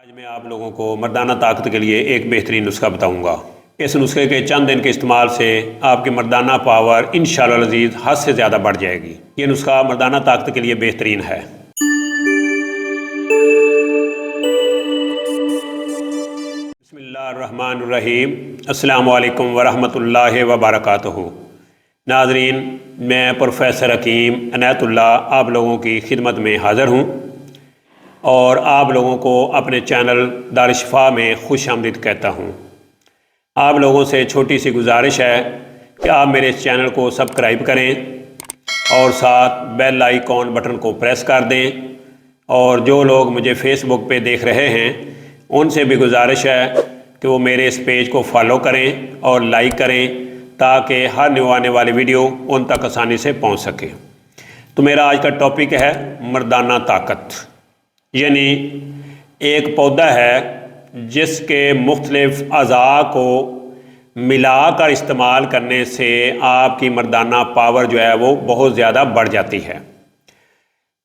آج میں آپ لوگوں کو مردانہ طاقت کے لیے ایک بہترین نسخہ بتاؤں گا۔ اس نسخے کے چند دن کے استعمال سے آپ کی مردانہ پاور انشاءاللہ العزیز حد سے زیادہ بڑھ جائے گی۔ یہ نسخہ مردانہ طاقت کے لیے بہترین ہے۔ بسم اللہ الرحمن الرحیم۔ السلام علیکم ورحمۃ اللہ وبرکاتہ۔ ناظرین، میں پروفیسر حکیم عنایت اللہ آپ لوگوں کی خدمت میں حاضر ہوں اور آپ لوگوں کو اپنے چینل دار الشفا میں خوش آمدید کہتا ہوں۔ آپ لوگوں سے چھوٹی سی گزارش ہے کہ آپ میرے اس چینل کو سبسکرائب کریں اور ساتھ بیل آئیکن بٹن کو پریس کر دیں، اور جو لوگ مجھے فیس بک پہ دیکھ رہے ہیں ان سے بھی گزارش ہے کہ وہ میرے اس پیج کو فالو کریں اور لائک کریں تاکہ ہر نیو آنے والی ویڈیو ان تک آسانی سے پہنچ سکے۔ تو میرا آج کا ٹاپک ہے مردانہ طاقت، یعنی ایک پودا ہے جس کے مختلف اعضاء کو ملا کر استعمال کرنے سے آپ کی مردانہ پاور جو ہے وہ بہت زیادہ بڑھ جاتی ہے۔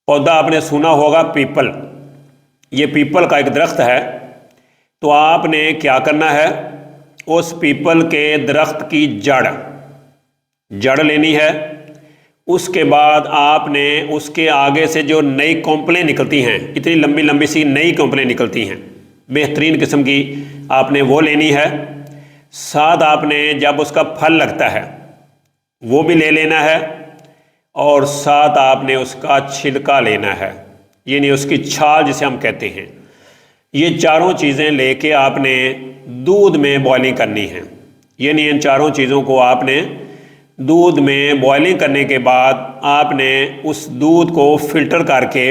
پودا آپ نے سنا ہوگا پیپل، یہ پیپل کا ایک درخت ہے۔ تو آپ نے کیا کرنا ہے، اس پیپل کے درخت کی جڑ لینی ہے۔ اس کے بعد آپ نے اس کے آگے سے جو نئی کونپلیں نکلتی ہیں، اتنی لمبی لمبی سی نئی کونپلیں نکلتی ہیں، بہترین قسم کی آپ نے وہ لینی ہے۔ ساتھ آپ نے جب اس کا پھل لگتا ہے وہ بھی لے لینا ہے، اور ساتھ آپ نے اس کا چھلکا لینا ہے، یعنی اس کی چھال جسے ہم کہتے ہیں۔ یہ چاروں چیزیں لے کے آپ نے دودھ میں بوائلنگ کرنی ہے، یعنی ان چاروں چیزوں کو آپ نے دودھ میں بوائلنگ کرنے کے بعد آپ نے اس دودھ کو فلٹر کر کے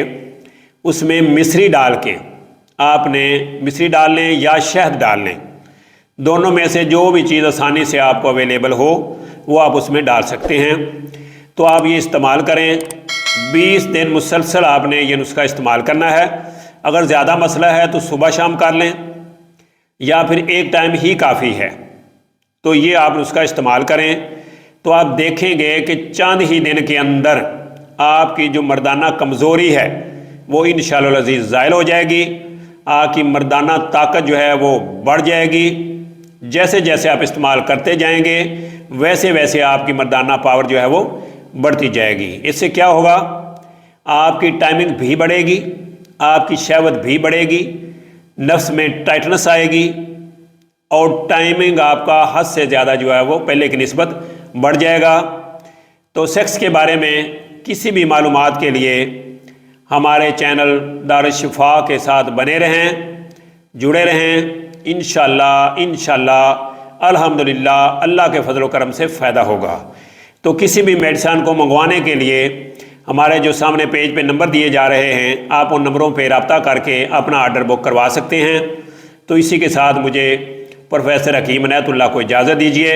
اس میں مصری ڈال کے آپ نے مصری ڈال لیں یا شہد ڈال لیں، دونوں میں سے جو بھی چیز آسانی سے آپ کو اویلیبل ہو وہ آپ اس میں ڈال سکتے ہیں۔ تو آپ یہ استعمال کریں، 20 دن مسلسل آپ نے یہ نسخہ استعمال کرنا ہے۔ اگر زیادہ مسئلہ ہے تو صبح شام کر لیں یا پھر ایک ٹائم ہی کافی ہے۔ تو یہ آپ نسخہ استعمال کریں تو آپ دیکھیں گے کہ چند ہی دن کے اندر آپ کی جو مردانہ کمزوری ہے وہ انشاءاللہ العزیز زائل ہو جائے گی۔ آپ کی مردانہ طاقت جو ہے وہ بڑھ جائے گی۔ جیسے جیسے آپ استعمال کرتے جائیں گے ویسے ویسے آپ کی مردانہ پاور جو ہے وہ بڑھتی جائے گی۔ اس سے کیا ہوگا، آپ کی ٹائمنگ بھی بڑھے گی، آپ کی شہوت بھی بڑھے گی، نفس میں ٹائٹنس آئے گی، اور ٹائمنگ آپ کا حد سے زیادہ جو ہے وہ پہلے کی نسبت بڑھ جائے گا۔ تو سیکس کے بارے میں کسی بھی معلومات کے لیے ہمارے چینل دار الشفا کے ساتھ بنے رہیں، جڑے رہیں۔ انشاءاللہ الحمدللہ اللہ کے فضل و کرم سے فائدہ ہوگا۔ تو کسی بھی میڈیسن کو منگوانے کے لیے ہمارے جو سامنے پیج پہ نمبر دیے جا رہے ہیں، آپ ان نمبروں پہ رابطہ کر کے اپنا آرڈر بک کروا سکتے ہیں۔ تو اسی کے ساتھ مجھے پروفیسر حکیم عنایت اللہ کو اجازت دیجیے۔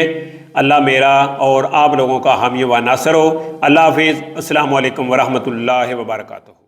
اللہ میرا اور آپ لوگوں کا حامی و ناصر ہو۔ اللہ حافظ۔ السلام علیکم ورحمۃ اللہ وبرکاتہ۔